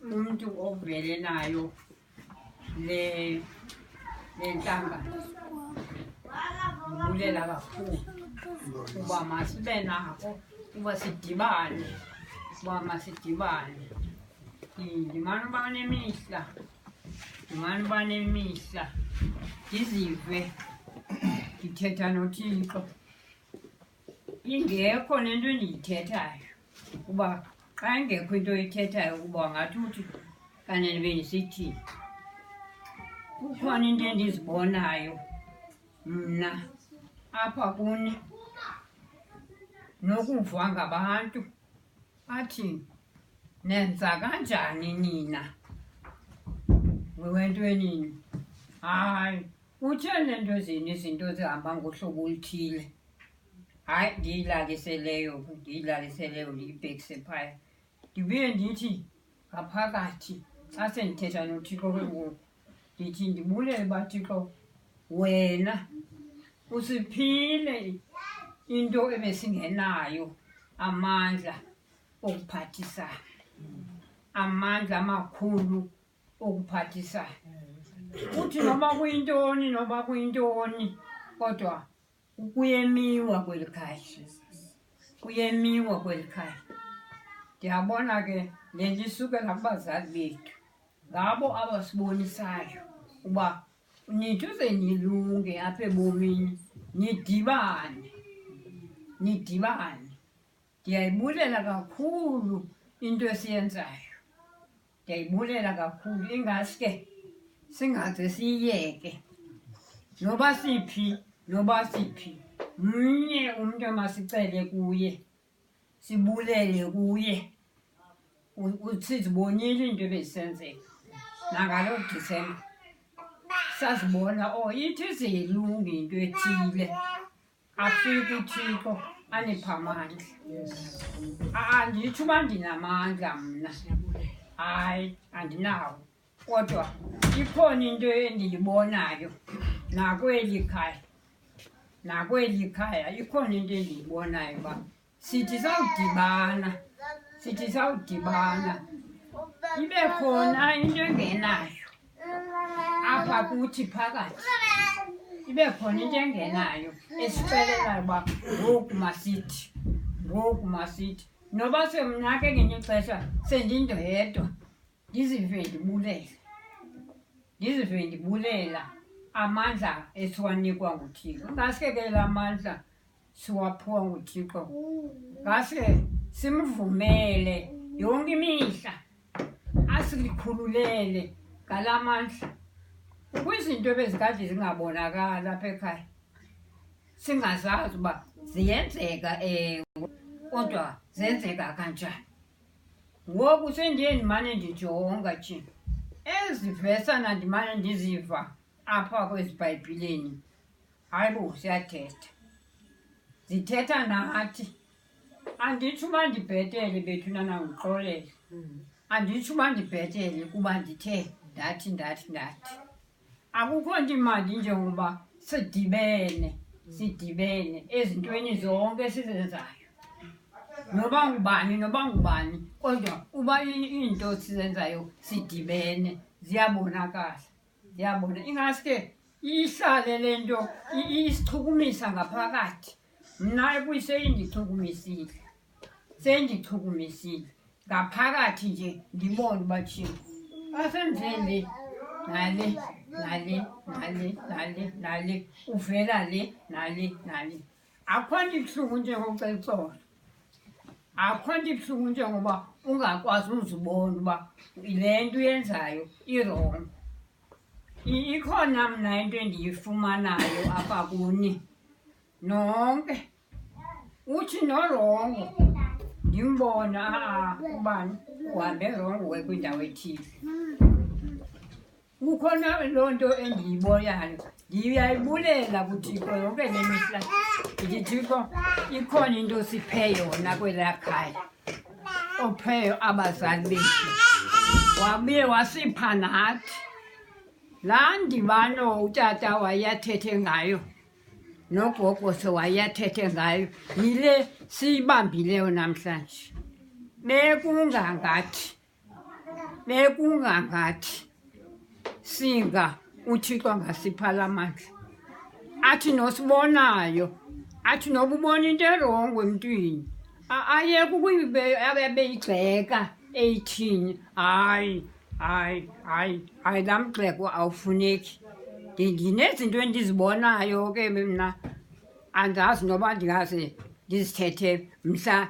umuntu ovele nayo le ntanga ngibulela kakhulu kuba masibe nako kuba sidibane ndimane banemihla ndizive ndithetha noThixo ingekho nento endiyithethayo kuba xa ingekho into oyithethayo kuba ngathi uthi kanene bendisithini. Kukhona into endizibonayo mna apha kuni nokuva ngabantu bathi nenza kanjani nina wentwenini. Hayi kutheni le nto zini izinto zihamba ngohlobo oluthile. Hayi ndiyilaliseleyo ndiyibhekise phaya ndibuye ndithi ngaphakathi xa sendithetha noThixo kwengoku ndithi ndibulele baThixo wena usiphile into ebesingenayo amandla okuphathisana, amandla amakhulu okuphathisana. Uthi noba kuyintoni kodwa kuyemiwa kwelikhaya. Ndiyabona ke le nto isukela kubazali bethu, ngabo abasibonisayo uba nithi uze nilunge apha ebomini nidibane. Ndiyayibulela kakhulu into esiyenzayo, ndiyayibulela kakhulu. Ingaske singaze siyiyeke noba siphi mnye umntu emasicele kuye sibulele kuye. Sizibonile into ebezisenzeka nangaloo Disemba sazibona ithi zilunge into ethile afike uThixo anipha amandla. Anditsho uba ndinamandla mna, hayi andinawo, kodwa ikhona into endiyibonayo nakweli khaya ikhona into endiyibonayo uba sithi sawudibana ibe khona into engenayo apha kuthi phakathi, ibe khona into engenayo esixelelayo uba ngoku masithi noba semna ke ngenye ixesha sendindedwa ndizive ndibulela amandla esiwanikwa nguThixo. Ngaske ke la mandla siwaphiwa nguThixo ngaske simvumele yonke imihla asilikhululele ngala mandla kwizinto ebezikade zingabonakali apha ekhaya, singazazi uba ziyenzeka kodwa zenzeka kanjani. Ngoku sendiye ndimane ndijonga nje ezi vesana ndimane ndiziva apha kwezi Bhayibhileni. Hayi bo ziyathetha, zithetha nathi. Anditsho uba ndibhetele bethuna nangixolele, anditsho uba ndibhetele kuba ndithe ndathi. Akukho nto imandi njengoba sidibene ezintweni zonke esizenzayo, noba ngubani kodwa uba iinto sizenzayo sidibene ziyabonakala. Ingaske ihlale le nto isichukumisa ngaphakathi. Mna sendichukumisile ngaphakathi nje ndibone uba Thixo asenze nale uvela le nale. Akho nto ibuhlungu njengocela, akho nto ibuhlungu njengoba ungakwazi uzibona uba le nto uyenzayo irongo. Ikhona mna into endiyifumanayo apha kuni nonke, uthi norongo ndimbona ubani uhambe rongo kwindawo ethile. Kukhona loo nto endiyibonayo, ndiyayibulela kuThixo yonke le mihla. Ndithi Thixo ikhona into siphe yona kwelaa khaya, opheyo abazali bethu, wabuye wasipha nathi. Laa ndibano utata wayathethe ngayo nogogo sewayathethe ngayo yile siyibambileyo namhlanje. Bekungangathi bekungangathi singa uThixo angasipha la mandla athi nosibonayo athi noba ubona into erongo emntwini ayeke abeyigxeka eyithini hayi lamgxeko awufuneki ndinezinto endizibonayo ke mna andazi noba ndingaze ndizithethe mhla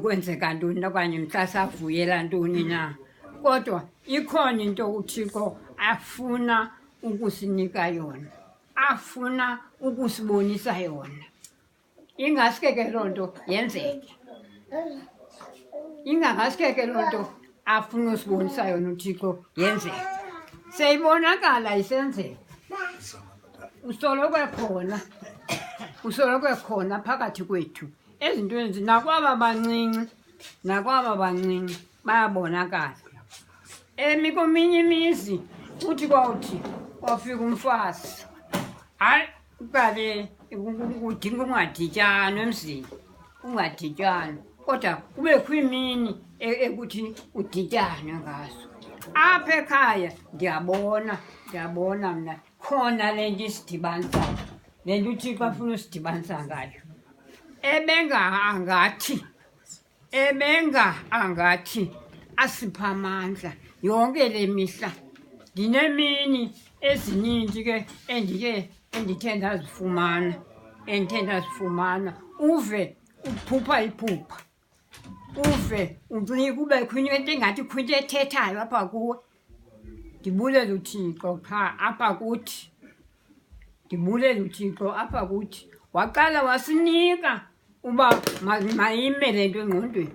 kwenzeka ntoni okanye mhla savuyela ntoni na kodwa ikhona into uThixo afuna ukusinika yona afuna ukusibonisa yona ingaske ke loo nto yenzeke ingaske ke loo nto afuna usibonisa yona uThixo yenzeke seyibonakala isenzeka usoloko ekhona phakathi kwethu ezintweni nakwaba bancinci bayabonakala kominye imizi uthi kwawuthi kwafika umfazi hayi uqale kudinga ungadityanwa emzini ungadityanwa kodwa kubekho imini ekuthi udityanwe ngazo apha ekhaya ndiyabona mna khona le nto isidibanisayo le nto uThixo afuna usidibanisa ngayo angathi asipha amandla yonke le mihla ndinemini ezininzi ke endithe ndazifumana uve uphupha iphupha uve kubekho into engathi kho into ethethayo apha kuwe ndibulela uThixo qha apha kuthi ndibulela uThixo apha kuthi waqala wasinika uba mayime le nto engqondweni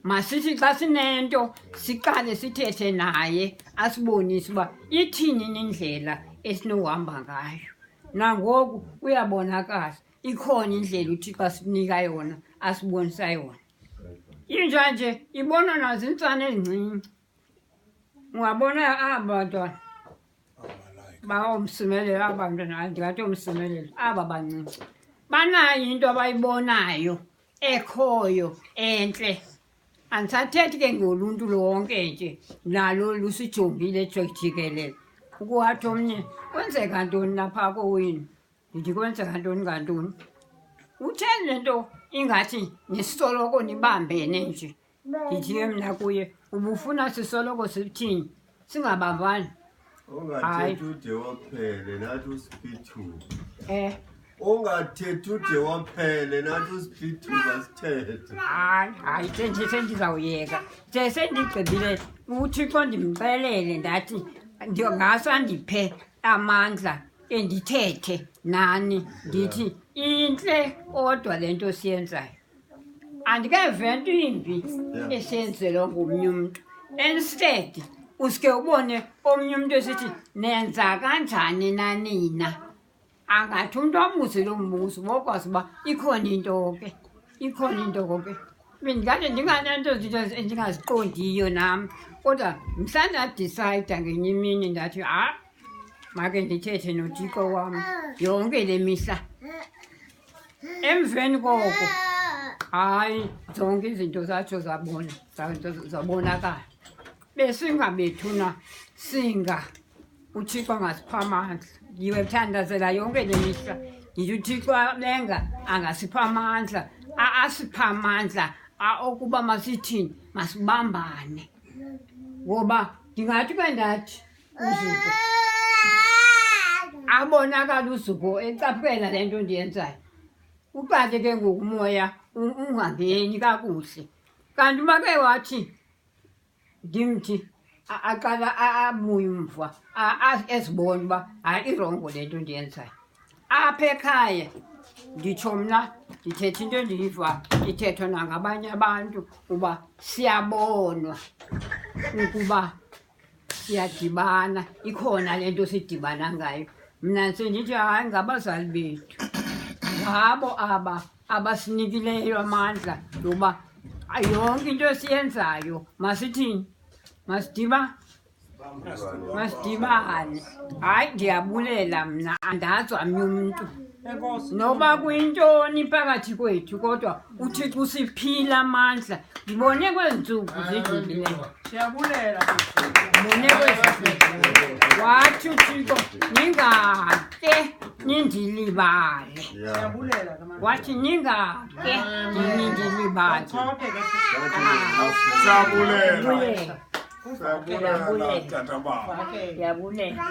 masithi xa sinento siqale sithethe naye asibonise uba ithini indlela esinohamba ngayo nangoku uyabonakala ikhona indlela uThixo asinika yona asibonisa yona inja nje ibonwa nazintsana ezincinci ungabona aba bantwana bawumsimelela aba bantwana ndingathi umsimelela aba bancinci banayo into abayibonayo ekhoyo entle andisathethi ke ngoluntu lonke nje nalo lusijongile jikelele ukuwathi omnye kwenzeka ntoni napha kowenu ndithi kwenzeka ntoni ngantoni utheni le nto ingathi nisoloko nibambene nje ndithi ke mna kuye ubufuna sisoloko sithini singabambani ungathethi ude waphele nathi usipithuka ungathethi ude waphele nathi usipithuka sithethe hayi sendizawuyeka sendigqibile uThixo ndimxelele ndathi ngasandiphe amandla endithethe nani ndithi intle kodwa le nto siyenzayo andikeve nto imbi esenzelwa ngomnye umntu instead uske ubone omnye umntu esithi nenza kanjani nanina angathi umntu amuze lo mbuzo bokwazi uba ikhona into ke bendikade ndinganento zinto endingaziqondiyo nam kodwa mhla ndadisayida ngenye imini ndathi make ndithethe noThixo wam yonke le mihla emveni koko hayi zonke izinto zatsho zabonakala besingabethuna singa uThixo angasipha amandla ndiwethandazela yonke le mihla ndithi uThixo lenga angasipha amandla asipha amandla okuba masithini masibambane ngoba ndingathi kwendathi uzuko abonakala uzuko ecaphukela le nto ndiyenzayo uqale ke ngokumoya ungangeni kakuhle kanti uma ke wathi ndimthi aqala abuye umva ezibona uba hayi irongo le nto ndiyenzayo apha ekhaya nditsho mna ndithetha into endiyiva ithethwa nangabanye abantu uba siyabonwa ukuba siyadibana ikhona le nto sidibana ngayo mna sendithi hayi ngabazali bethu ngabo abasinikileyo amandla yoba yonke into esiyenzayo masithini Masidibane. Hayi ndiyabulela mna andazwa mnye umuntu. Noba kuyintoni phakathi kwethu kodwa uThixo usiphila amandla. Ngibone kwezi ntsuku zidlulileyo. Siyabulela. Ngibone kwezi ntsuku. Wathi uThixo ningake nindilibale. Siyabulela. Wathi ningake nindilibale. Siyabulela. Siyabulela tata baba. Siyabulela.